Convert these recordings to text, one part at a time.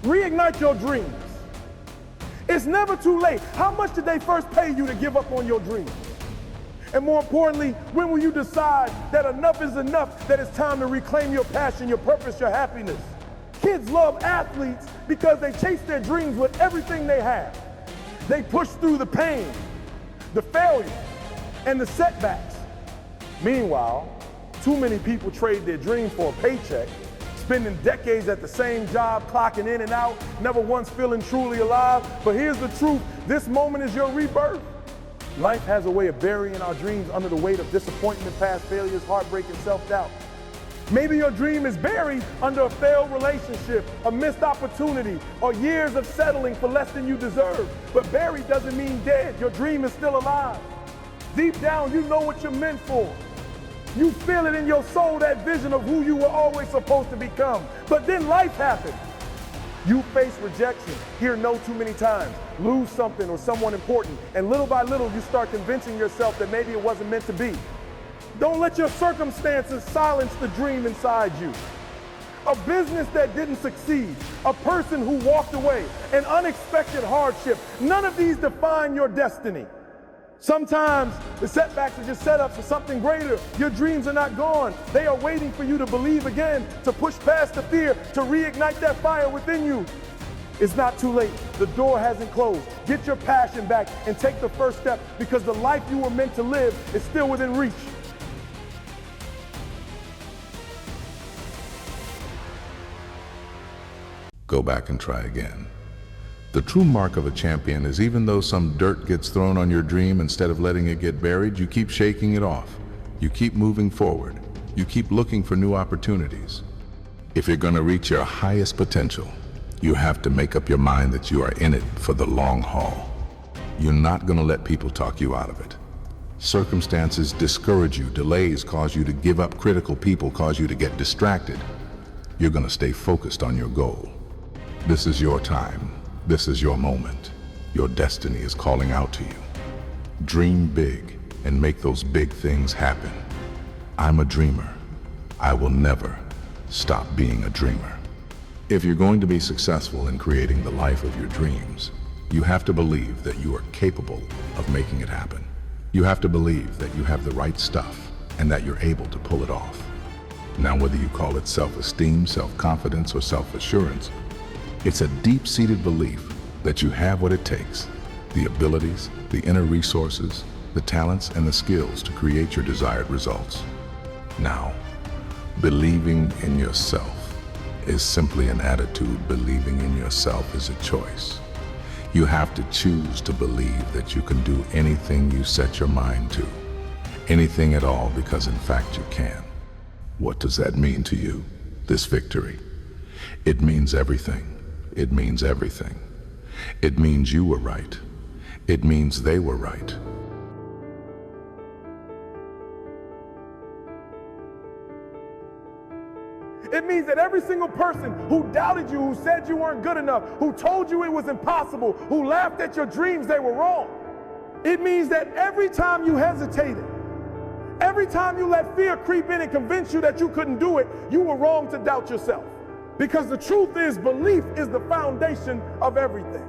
Reignite your dreams. It's never too late. How much did they first pay you to give up on your dreams? And more importantly, when will you decide that enough is enough, that it's time to reclaim your passion, your purpose, your happiness? Kids love athletes because they chase their dreams with everything they have. They push through the pain, the failure, and the setbacks. Meanwhile, too many people trade their dreams for a paycheck, spending decades at the same job, clocking in and out, never once feeling truly alive. But here's the truth, this moment is your rebirth. Life has a way of burying our dreams under the weight of disappointment, past failures, heartbreak, and self-doubt. Maybe your dream is buried under a failed relationship, a missed opportunity, or years of settling for less than you deserve. But buried doesn't mean dead. Your dream is still alive. Deep down, you know what you're meant for. You feel it in your soul, that vision of who you were always supposed to become. But then life happened. You face rejection, hear no too many times, lose something or someone important, and little by little you start convincing yourself that maybe it wasn't meant to be. Don't let your circumstances silence the dream inside you. A business that didn't succeed, a person who walked away, an unexpected hardship, none of these define your destiny. Sometimes the setbacks are just setups for something greater. Your dreams are not gone. They are waiting for you to believe again, to push past the fear, to reignite that fire within you. It's not too late. The door hasn't closed. Get your passion back and take the first step, because the life you were meant to live is still within reach. Go back and try again. The true mark of a champion is, even though some dirt gets thrown on your dream, instead of letting it get buried, you keep shaking it off. You keep moving forward. You keep looking for new opportunities. If you're going to reach your highest potential, you have to make up your mind that you are in it for the long haul. You're not going to let people talk you out of it. Circumstances discourage you, delays cause you to give up, critical people cause you to get distracted. You're going to stay focused on your goal. This is your time. This is your moment. Your destiny is calling out to you. Dream big and make those big things happen. I'm a dreamer. I will never stop being a dreamer. If you're going to be successful in creating the life of your dreams, you have to believe that you are capable of making it happen. You have to believe that you have the right stuff and that you're able to pull it off. Now, whether you call it self-esteem, self-confidence, or self-assurance, it's a deep-seated belief that you have what it takes, the abilities, the inner resources, the talents, and the skills to create your desired results. Now, believing in yourself is simply an attitude. Believing in yourself is a choice. You have to choose to believe that you can do anything you set your mind to, anything at all, because in fact you can. What does that mean to you, this victory? It means everything. It means everything. It means you were right. It means they were right. It means that every single person who doubted you, who said you weren't good enough, who told you it was impossible, who laughed at your dreams, they were wrong. It means that every time you hesitated, every time you let fear creep in and convince you that you couldn't do it, you were wrong to doubt yourself. Because the truth is, belief is the foundation of everything.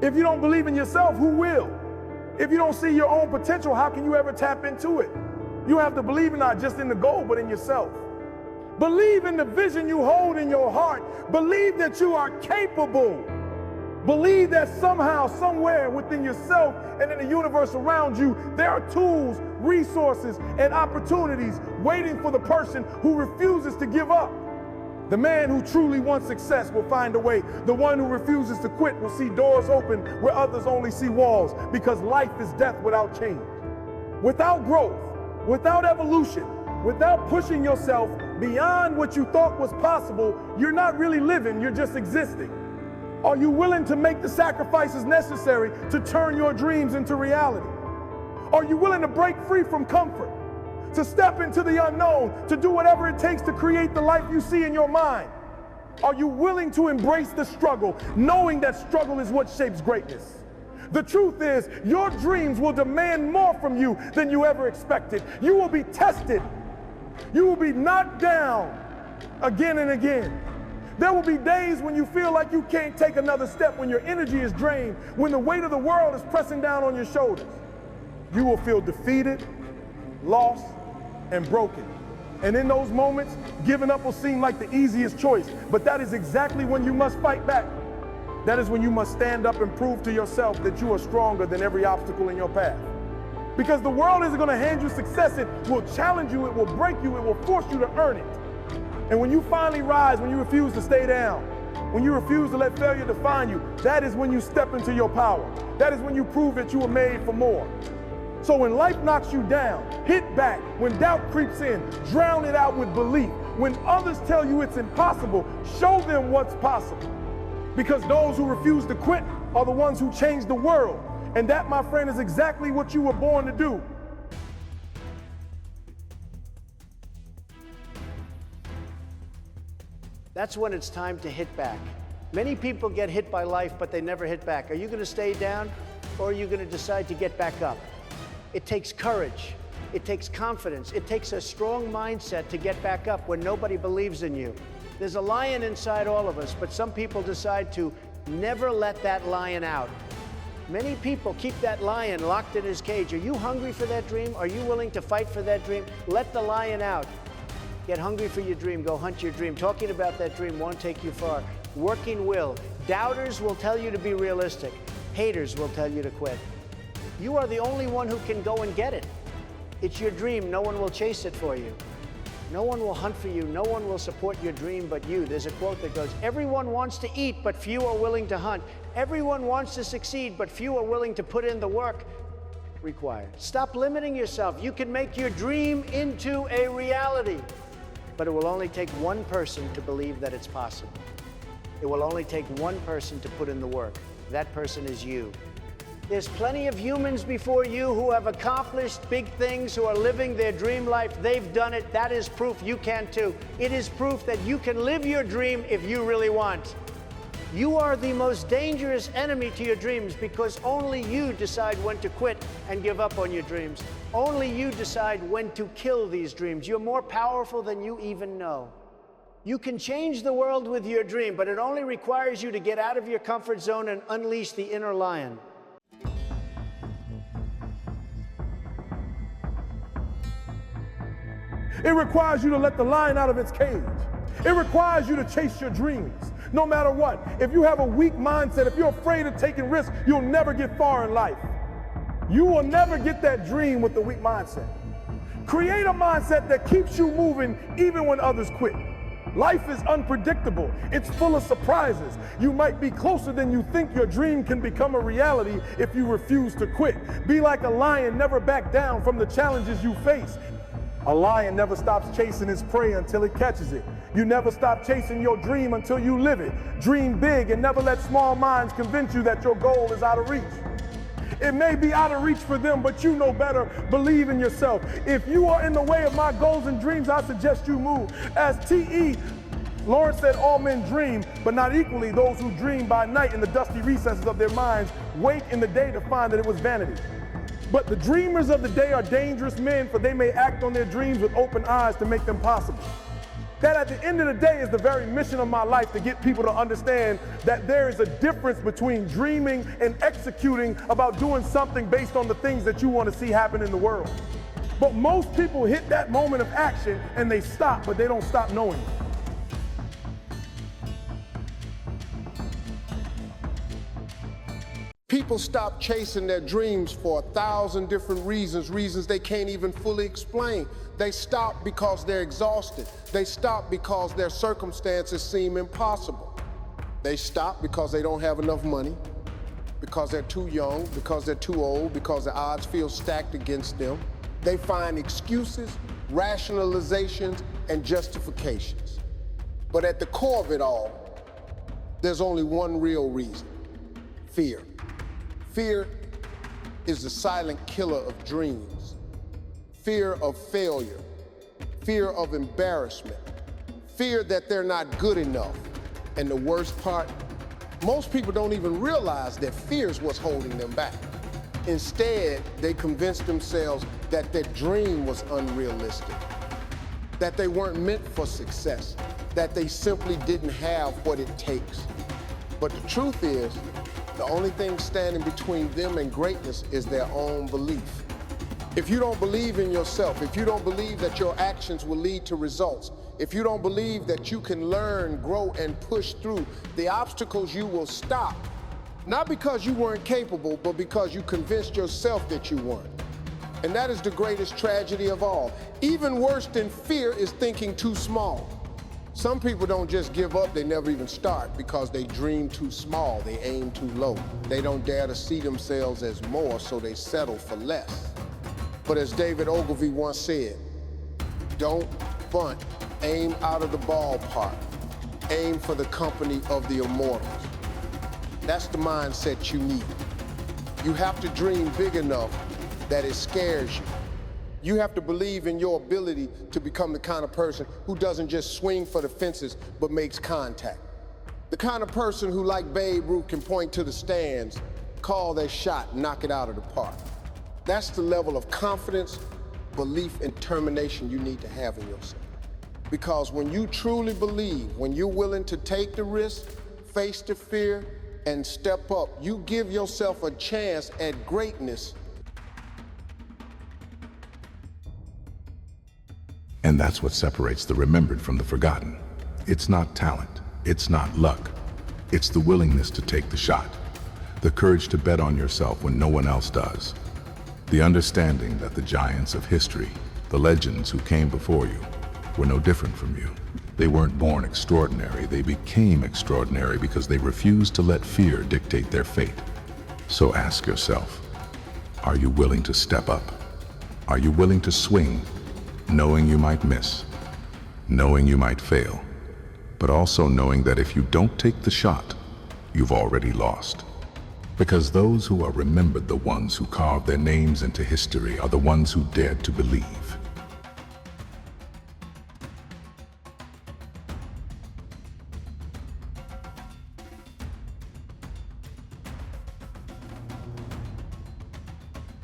If you don't believe in yourself, who will? If you don't see your own potential, how can you ever tap into it? You have to believe not just in the goal, but in yourself. Believe in the vision you hold in your heart. Believe that you are capable. Believe that somehow, somewhere within yourself and in the universe around you, there are tools, resources, and opportunities waiting for the person who refuses to give up. The man who truly wants success will find a way. The one who refuses to quit will see doors open where others only see walls, because life is death without change. Without growth, without evolution, without pushing yourself beyond what you thought was possible, you're not really living, you're just existing. Are you willing to make the sacrifices necessary to turn your dreams into reality? Are you willing to break free from comfort, to step into the unknown, to do whatever it takes to create the life you see in your mind? Are you willing to embrace the struggle, knowing that struggle is what shapes greatness? The truth is, your dreams will demand more from you than you ever expected. You will be tested. You will be knocked down again and again. There will be days when you feel like you can't take another step, when your energy is drained, when the weight of the world is pressing down on your shoulders. You will feel defeated, lost, and broken. And in those moments, giving up will seem like the easiest choice, but that is exactly when you must fight back. That is when you must stand up and prove to yourself that you are stronger than every obstacle in your path. Because the world isn't going to hand you success. It will challenge you, it will break you, it will force you to earn it. And when you finally rise, when you refuse to stay down, when you refuse to let failure define you, that is when you step into your power. That is when you prove that you were made for more. So when life knocks you down, hit back. When doubt creeps in, drown it out with belief. When others tell you it's impossible, show them what's possible. Because those who refuse to quit are the ones who change the world. And that, my friend, is exactly what you were born to do. That's when it's time to hit back. Many people get hit by life, but they never hit back. Are you going to stay down, or are you going to decide to get back up? It takes courage. It takes confidence. It takes a strong mindset to get back up when nobody believes in you. There's a lion inside all of us, but some people decide to never let that lion out. Many people keep that lion locked in his cage. Are you hungry for that dream? Are you willing to fight for that dream? Let the lion out. Get hungry for your dream. Go hunt your dream. Talking about that dream won't take you far. Working will. Doubters will tell you to be realistic. Haters will tell you to quit. You are the only one who can go and get it. It's your dream. No one will chase it for you. No one will hunt for you. No one will support your dream but you. There's a quote that goes, everyone wants to eat, but few are willing to hunt. Everyone wants to succeed, but few are willing to put in the work required. Stop limiting yourself. You can make your dream into a reality, but it will only take one person to believe that it's possible. It will only take one person to put in the work. That person is you. There's plenty of humans before you who have accomplished big things, who are living their dream life. They've done it. That is proof you can too. It is proof that you can live your dream if you really want. You are the most dangerous enemy to your dreams because only you decide when to quit and give up on your dreams. Only you decide when to kill these dreams. You're more powerful than you even know. You can change the world with your dream, but it only requires you to get out of your comfort zone and unleash the inner lion. It requires you to let the lion out of its cage. It requires you to chase your dreams, no matter what. If you have a weak mindset, if you're afraid of taking risks, you'll never get far in life. You will never get that dream with the weak mindset. Create a mindset that keeps you moving even when others quit. Life is unpredictable. It's full of surprises. You might be closer than you think. Your dream can become a reality if you refuse to quit. Be like a lion, never back down from the challenges you face. A lion never stops chasing its prey until it catches it. You never stop chasing your dream until you live it. Dream big and never let small minds convince you that your goal is out of reach. It may be out of reach for them, but you know better. Believe in yourself. If you are in the way of my goals and dreams, I suggest you move. As T.E. Lawrence said, all men dream, but not equally those who dream by night in the dusty recesses of their minds wake in the day to find that it was vanity. But the dreamers of the day are dangerous men, for they may act on their dreams with open eyes to make them possible. That at the end of the day is the very mission of my life, to get people to understand that there is a difference between dreaming and executing about doing something based on the things that you want to see happen in the world. But most people hit that moment of action and they stop, but they don't stop knowing it. People stop chasing their dreams for 1,000 different reasons they can't even fully explain. They stop because they're exhausted. They stop because their circumstances seem impossible. They stop because they don't have enough money, because they're too young, because they're too old, because the odds feel stacked against them. They find excuses, rationalizations, and justifications. But at the core of it all, there's only one real reason: fear. Fear is the silent killer of dreams. Fear of failure, fear of embarrassment, fear that they're not good enough. And the worst part, most people don't even realize that fear is what's holding them back. Instead, they convince themselves that their dream was unrealistic, that they weren't meant for success, that they simply didn't have what it takes. But the truth is, the only thing standing between them and greatness is their own belief. If you don't believe in yourself, if you don't believe that your actions will lead to results, if you don't believe that you can learn, grow, and push through the obstacles, you will stop. Not because you weren't capable, but because you convinced yourself that you weren't. And that is the greatest tragedy of all. Even worse than fear is thinking too small. Some people don't just give up, they never even start because they dream too small, they aim too low. They don't dare to see themselves as more, so they settle for less. But as David Ogilvy once said, don't bunt, aim out of the ballpark. Aim for the company of the immortals. That's the mindset you need. You have to dream big enough that it scares you. You have to believe in your ability to become the kind of person who doesn't just swing for the fences, but makes contact. The kind of person who, like Babe Ruth, can point to the stands, call their shot, knock it out of the park. That's the level of confidence, belief, and determination you need to have in yourself. Because when you truly believe, when you're willing to take the risk, face the fear, and step up, you give yourself a chance at greatness. And that's what separates the remembered from the forgotten. It's not talent, it's not luck. It's the willingness to take the shot, the courage to bet on yourself when no one else does. The understanding that the giants of history, the legends who came before you, were no different from you. They weren't born extraordinary, they became extraordinary because they refused to let fear dictate their fate. So ask yourself, are you willing to step up? Are you willing to swing, knowing you might miss, knowing you might fail, but also knowing that if you don't take the shot, you've already lost? Because those who are remembered, the ones who carved their names into history, are the ones who dared to believe.